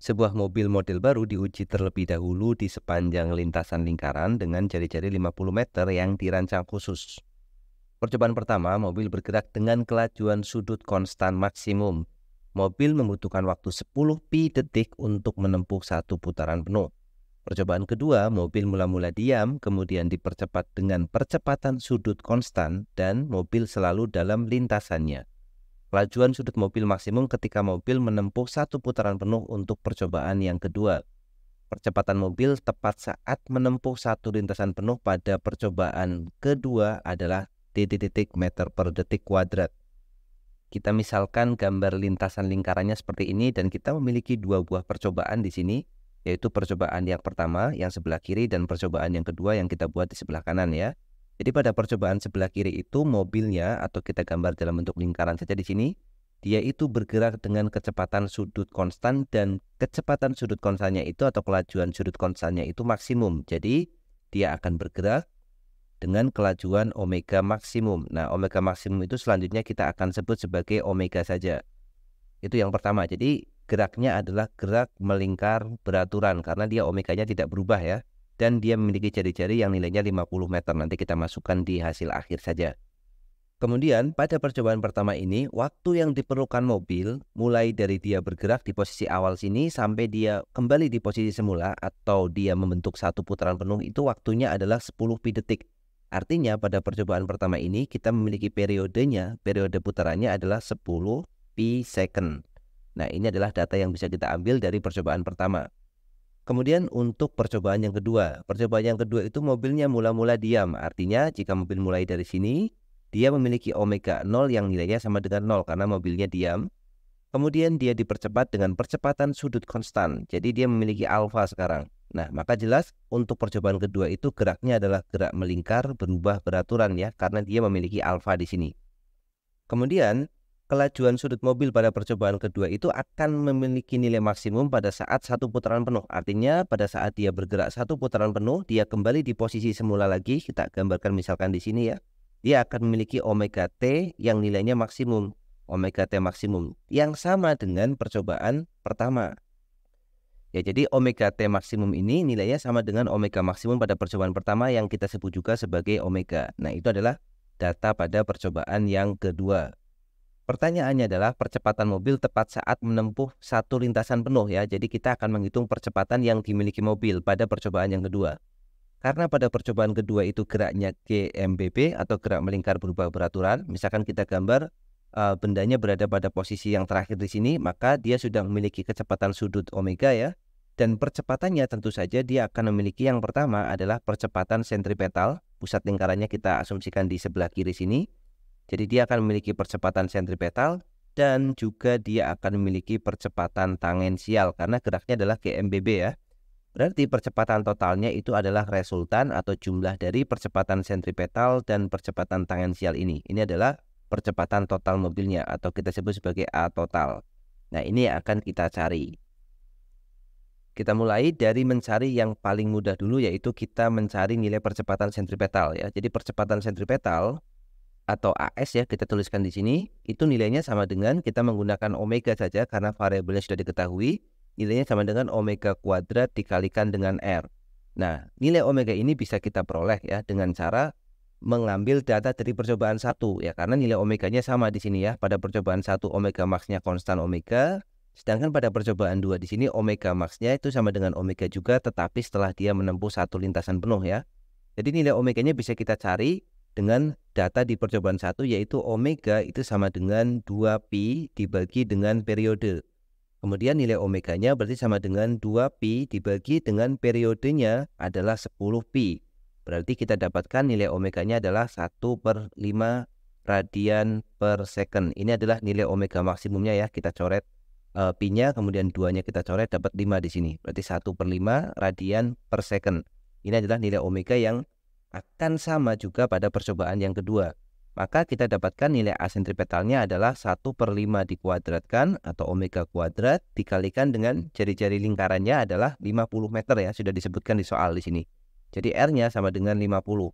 Sebuah mobil model baru diuji terlebih dahulu di sepanjang lintasan lingkaran dengan jari-jari 50 meter yang dirancang khusus. Percobaan pertama, mobil bergerak dengan kelajuan sudut konstan maksimum. Mobil membutuhkan waktu 10 pi detik untuk menempuh satu putaran penuh. Percobaan kedua, mobil mula-mula diam, kemudian dipercepat dengan percepatan sudut konstan dan mobil selalu dalam lintasannya. Kelajuan sudut mobil maksimum ketika mobil menempuh satu putaran penuh untuk percobaan yang kedua. Percepatan mobil tepat saat menempuh satu lintasan penuh pada percobaan kedua adalah titik-titik meter per detik kuadrat. Kita misalkan gambar lintasan lingkarannya seperti ini dan kita memiliki dua buah percobaan di sini, yaitu percobaan yang pertama yang sebelah kiri dan percobaan yang kedua yang kita buat di sebelah kanan ya. Jadi pada percobaan sebelah kiri itu mobilnya atau kita gambar dalam bentuk lingkaran saja di sini, dia itu bergerak dengan kecepatan sudut konstan dan kecepatan sudut konstannya itu atau kelajuan sudut konstannya itu maksimum. Jadi dia akan bergerak dengan kelajuan omega maksimum. Nah, omega maksimum itu selanjutnya kita akan sebut sebagai omega saja. Itu yang pertama. Jadi geraknya adalah gerak melingkar beraturan karena dia omeganya tidak berubah ya. Dan dia memiliki jari-jari yang nilainya 50 meter. Nanti kita masukkan di hasil akhir saja. Kemudian pada percobaan pertama ini, waktu yang diperlukan mobil mulai dari dia bergerak di posisi awal sini sampai dia kembali di posisi semula atau dia membentuk satu putaran penuh itu waktunya adalah 10 pi detik. Artinya pada percobaan pertama ini kita memiliki periode putarannya adalah 10 pi second. Nah, ini adalah data yang bisa kita ambil dari percobaan pertama. Kemudian untuk percobaan yang kedua itu mobilnya mula-mula diam. Artinya jika mobil mulai dari sini, dia memiliki omega 0 yang nilainya sama dengan 0 karena mobilnya diam. Kemudian dia dipercepat dengan percepatan sudut konstan. Jadi dia memiliki alfa sekarang. Nah, maka jelas untuk percobaan kedua itu geraknya adalah gerak melingkar berubah beraturan ya, karena dia memiliki alfa di sini. Kemudian kelajuan sudut mobil pada percobaan kedua itu akan memiliki nilai maksimum pada saat satu putaran penuh. Artinya pada saat dia bergerak satu putaran penuh, dia kembali di posisi semula lagi. Kita gambarkan misalkan di sini ya. Dia akan memiliki omega T yang nilainya maksimum. Omega T maksimum yang sama dengan percobaan pertama. Ya, jadi omega T maksimum ini nilainya sama dengan omega maksimum pada percobaan pertama yang kita sebut juga sebagai omega. Nah, itu adalah data pada percobaan yang kedua. Pertanyaannya adalah percepatan mobil tepat saat menempuh satu lintasan penuh ya. Jadi kita akan menghitung percepatan yang dimiliki mobil pada percobaan yang kedua. Karena pada percobaan kedua itu geraknya GMBB atau gerak melingkar berubah beraturan. Misalkan kita gambar bendanya berada pada posisi yang terakhir di sini, maka dia sudah memiliki kecepatan sudut omega ya. Dan percepatannya tentu saja dia akan memiliki yang pertama adalah percepatan sentripetal. Pusat lingkarannya kita asumsikan di sebelah kiri sini. Jadi dia akan memiliki percepatan sentripetal dan juga dia akan memiliki percepatan tangensial karena geraknya adalah GMBB ya. Berarti percepatan totalnya itu adalah resultan atau jumlah dari percepatan sentripetal dan percepatan tangensial ini. Ini adalah percepatan total mobilnya atau kita sebut sebagai A total. Nah, ini akan kita cari. Kita mulai dari mencari yang paling mudah dulu, yaitu kita mencari nilai percepatan sentripetal ya. Jadi percepatan sentripetal atau AS ya, kita tuliskan di sini, itu nilainya sama dengan kita menggunakan omega saja karena variabelnya sudah diketahui, nilainya sama dengan omega kuadrat dikalikan dengan R. Nah, nilai omega ini bisa kita peroleh ya dengan cara mengambil data dari percobaan 1 ya, karena nilai omeganya sama di sini ya. Pada percobaan 1 omega max-nya konstan omega, sedangkan pada percobaan 2 di sini omega max-nya itu sama dengan omega juga, tetapi setelah dia menempuh satu lintasan penuh ya. Jadi nilai omeganya bisa kita cari dengan data di percobaan 1, yaitu omega itu sama dengan 2 pi dibagi dengan periode. Kemudian nilai omeganya berarti sama dengan 2 pi dibagi dengan periodenya adalah 10 pi. Berarti kita dapatkan nilai omeganya adalah 1/5 radian per second. Ini adalah nilai omega maksimumnya ya. Kita coret pi-nya, kemudian 2-nya kita coret, dapat 5 di sini. Berarti 1/5 radian per second. Ini adalah nilai omega yang akan sama juga pada percobaan yang kedua. Maka kita dapatkan nilai A sentripetalnya adalah 1/5 dikuadratkan atau omega kuadrat dikalikan dengan jari-jari lingkarannya adalah 50 meter ya, sudah disebutkan di soal di sini. Jadi R-nya sama dengan 50.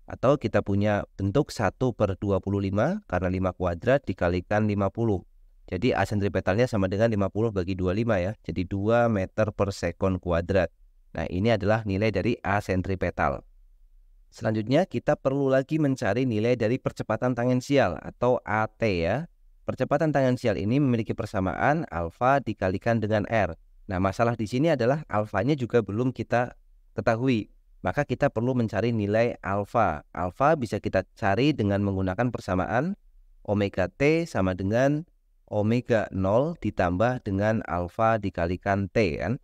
Atau kita punya bentuk 1/25 karena 5 kuadrat dikalikan 50. Jadi A sentripetalnya sama dengan 50 bagi 25 ya. Jadi 2 meter per sekon kuadrat. Nah, ini adalah nilai dari A sentripetal. Selanjutnya kita perlu lagi mencari nilai dari percepatan tangensial atau AT ya. Percepatan tangensial ini memiliki persamaan alfa dikalikan dengan R. Nah, masalah di sini adalah alfanya juga belum kita ketahui. Maka kita perlu mencari nilai alfa. Alfa bisa kita cari dengan menggunakan persamaan omega T sama dengan omega 0 ditambah dengan alfa dikalikan T kan.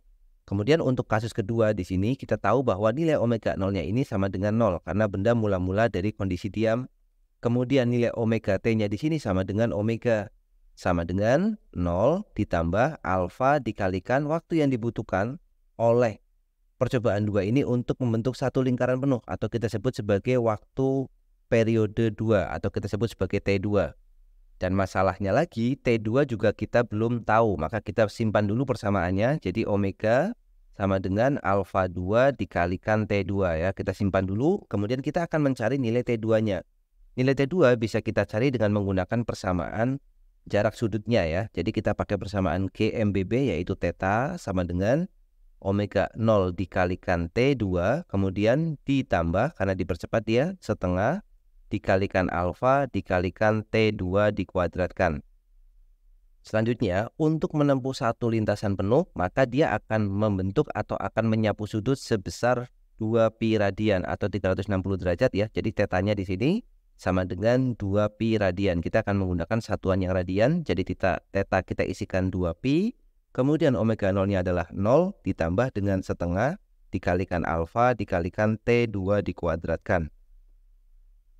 Kemudian untuk kasus kedua di sini kita tahu bahwa nilai omega 0-nya ini sama dengan 0 karena benda mula-mula dari kondisi diam. Kemudian nilai omega T-nya di sini sama dengan omega sama dengan 0 ditambah alfa dikalikan waktu yang dibutuhkan oleh percobaan 2 ini untuk membentuk satu lingkaran penuh atau kita sebut sebagai waktu periode 2 atau kita sebut sebagai T2. Dan masalahnya lagi T2 juga kita belum tahu, maka kita simpan dulu persamaannya. Jadi omega sama dengan alfa 2 dikalikan T2 ya. Kita simpan dulu, kemudian kita akan mencari nilai T2-nya. Nilai T2 bisa kita cari dengan menggunakan persamaan jarak sudutnya ya. Jadi kita pakai persamaan GMBB yaitu theta sama dengan omega 0 dikalikan T2, kemudian ditambah karena dipercepat dia setengah dikalikan alfa dikalikan T2 dikuadratkan. Selanjutnya, untuk menempuh satu lintasan penuh, maka dia akan membentuk atau akan menyapu sudut sebesar 2pi radian atau 360 derajat ya. Jadi tetanya di sini sama dengan 2pi radian. Kita akan menggunakan satuan yang radian. Jadi teta kita isikan 2pi. Kemudian omega 0-nya adalah 0 ditambah dengan setengah dikalikan alfa dikalikan T2 dikuadratkan.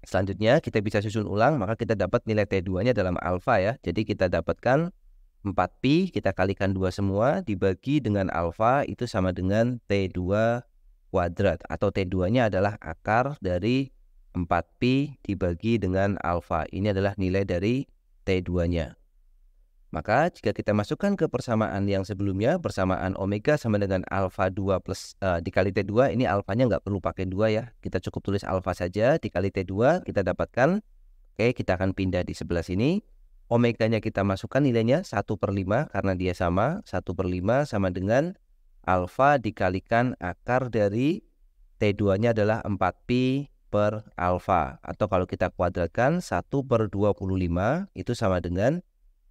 Selanjutnya kita bisa susun ulang, maka kita dapat nilai T2-nya dalam alfa ya. Jadi kita dapatkan 4pi, kita kalikan 2 semua, dibagi dengan alfa itu sama dengan T2 kuadrat. Atau T2-nya adalah akar dari 4pi dibagi dengan alfa. Ini adalah nilai dari T2-nya. Maka jika kita masukkan ke persamaan yang sebelumnya, persamaan omega sama dengan alfa 2 plus dikali T2, ini alfanya nggak perlu pakai 2 ya. Kita cukup tulis alfa saja, dikali T2 kita dapatkan. Oke, kita akan pindah di sebelah sini. Omeganya kita masukkan nilainya 1/5 karena dia sama. 1/5 sama dengan alfa dikalikan akar dari T2-nya adalah 4pi per alfa. Atau kalau kita kuadratkan 1/25 itu sama dengan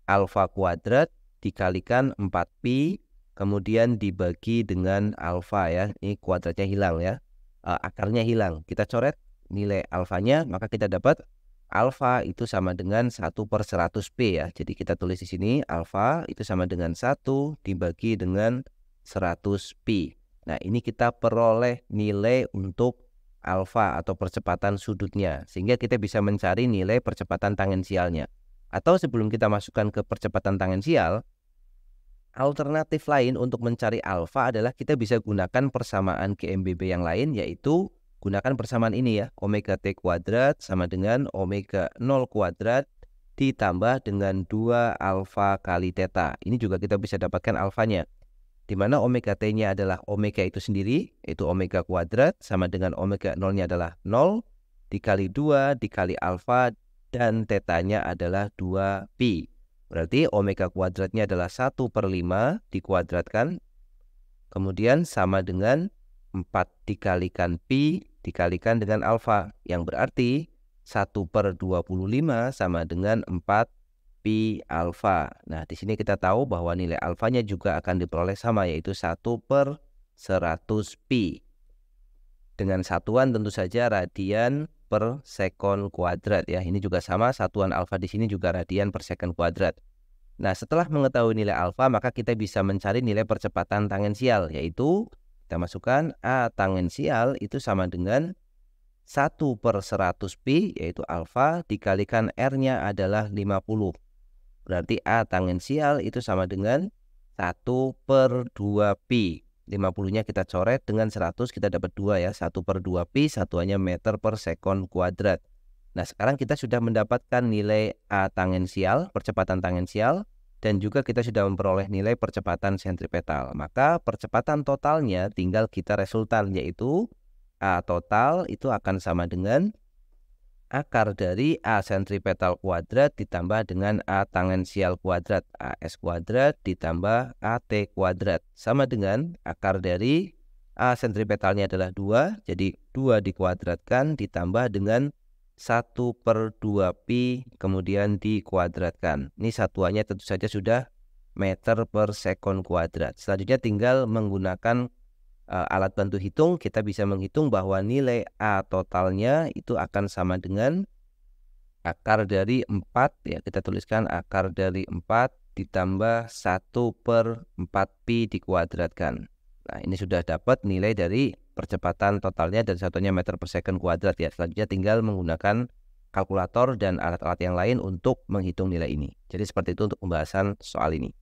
alfa kuadrat dikalikan 4pi kemudian dibagi dengan alfa ya. Ini kuadratnya hilang ya, akarnya hilang. Kita coret nilai alfanya, maka kita dapat alfa itu sama dengan 1/100pi ya. Jadi kita tulis di sini alfa itu sama dengan 1 dibagi dengan 100pi. Nah, ini kita peroleh nilai untuk alfa atau percepatan sudutnya, sehingga kita bisa mencari nilai percepatan tangensialnya. Atau sebelum kita masukkan ke percepatan tangensial, alternatif lain untuk mencari alfa adalah kita bisa gunakan persamaan GMBB yang lain, yaitu gunakan persamaan ini ya, omega T kuadrat sama dengan omega 0 kuadrat ditambah dengan 2 alfa kali theta. Ini juga kita bisa dapatkan alfanya, di mana omega T-nya adalah omega itu sendiri, yaitu omega kuadrat sama dengan omega 0-nya adalah 0 dikali 2 dikali alfa dan tetanya adalah 2pi. Berarti omega kuadratnya /5 dikuadratkan. Kemudian sama dengan 4 dikalikan pi dikalikan dengan alfa. Yang berarti 1/25 sama dengan 4 pi alfa. Nah, di sini kita tahu bahwa nilai alfanya juga akan diperoleh sama, yaitu 1/100 pi. Dengan satuan tentu saja radian per sekon kuadrat ya. Ini juga sama, satuan alfa di sini juga radian per sekon kuadrat. Nah, setelah mengetahui nilai alfa, maka kita bisa mencari nilai percepatan tangensial, yaitu kita masukkan A tangensial itu sama dengan 1/100 pi, yaitu alfa, dikalikan R-nya adalah 50. Berarti A tangensial itu sama dengan 1/2 pi. 50-nya kita coret, dengan 100 kita dapat 2 ya. 1/2 pi satuannya meter per sekon kuadrat. Nah, sekarang kita sudah mendapatkan nilai A tangensial, percepatan tangensial, dan juga kita sudah memperoleh nilai percepatan sentripetal. Maka percepatan totalnya tinggal kita resultan, yaitu A total itu akan sama dengan akar dari A sentripetal kuadrat ditambah dengan A tangensial kuadrat, AS kuadrat ditambah AT kuadrat. Sama dengan akar dari A sentripetalnya adalah 2, jadi 2 dikuadratkan ditambah dengan 1/2 pi kemudian dikuadratkan. Ini satuannya tentu saja sudah meter per sekon kuadrat. Selanjutnya tinggal menggunakan alat bantu hitung, kita bisa menghitung bahwa nilai A totalnya itu akan sama dengan akar dari 4, ya kita tuliskan akar dari 4 ditambah 1/4 pi dikuadratkan. Nah, ini sudah dapat nilai dari percepatan totalnya dan satunya meter per second kuadrat ya. Selanjutnya tinggal menggunakan kalkulator dan alat-alat yang lain untuk menghitung nilai ini. Jadi seperti itu untuk pembahasan soal ini.